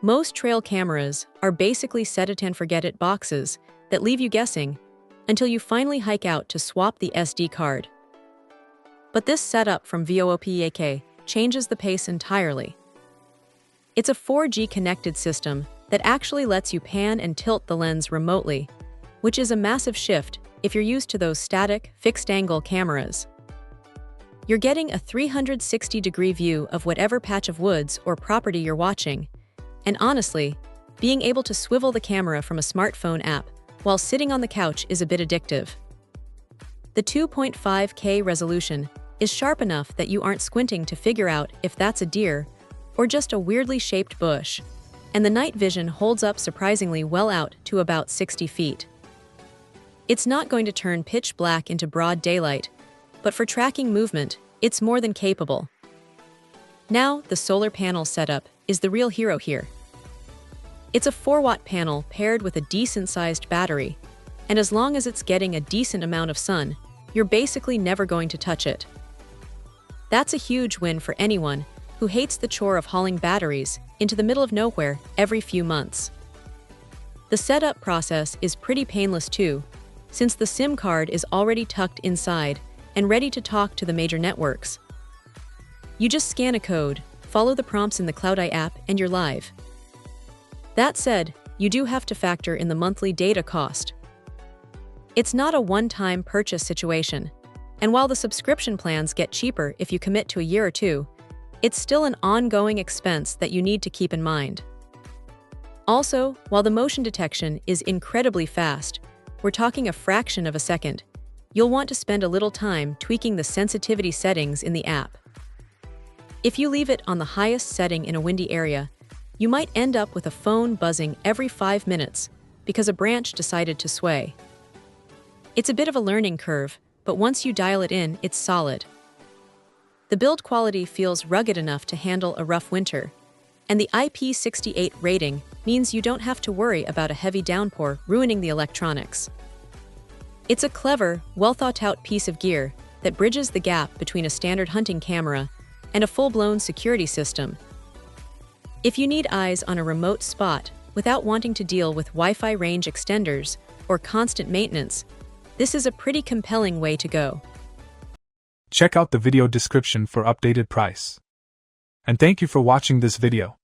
Most trail cameras are basically set-it-and-forget-it boxes that leave you guessing until you finally hike out to swap the SD card. But this setup from VOOPEAK changes the pace entirely. It's a 4G connected system that actually lets you pan and tilt the lens remotely, which is a massive shift if you're used to those static, fixed-angle cameras. You're getting a 360-degree view of whatever patch of woods or property you're watching, and honestly, being able to swivel the camera from a smartphone app while sitting on the couch is a bit addictive. The 2.5K resolution is sharp enough that you aren't squinting to figure out if that's a deer or just a weirdly shaped bush, and the night vision holds up surprisingly well out to about 60 feet. It's not going to turn pitch black into broad daylight, but for tracking movement, it's more than capable. Now, the solar panel setup is the real hero here. It's a 4-watt panel paired with a decent-sized battery, and as long as it's getting a decent amount of sun, you're basically never going to touch it. That's a huge win for anyone who hates the chore of hauling batteries into the middle of nowhere every few months. The setup process is pretty painless too, since the SIM card is already tucked inside and ready to talk to the major networks. You just scan a code, follow the prompts in the CloudEye app, and you're live. That said, you do have to factor in the monthly data cost. It's not a one-time purchase situation, and while the subscription plans get cheaper if you commit to a year or two, it's still an ongoing expense that you need to keep in mind. Also, while the motion detection is incredibly fast, we're talking a fraction of a second, you'll want to spend a little time tweaking the sensitivity settings in the app. If you leave it on the highest setting in a windy area, you might end up with a phone buzzing every 5 minutes because a branch decided to sway. It's a bit of a learning curve, but once you dial it in, it's solid. The build quality feels rugged enough to handle a rough winter, and the IP68 rating means you don't have to worry about a heavy downpour ruining the electronics. It's a clever, well-thought-out piece of gear that bridges the gap between a standard hunting camera and a full-blown security system. If you need eyes on a remote spot without wanting to deal with Wi-Fi range extenders or constant maintenance, this is a pretty compelling way to go. Check out the video description for updated price. And thank you for watching this video.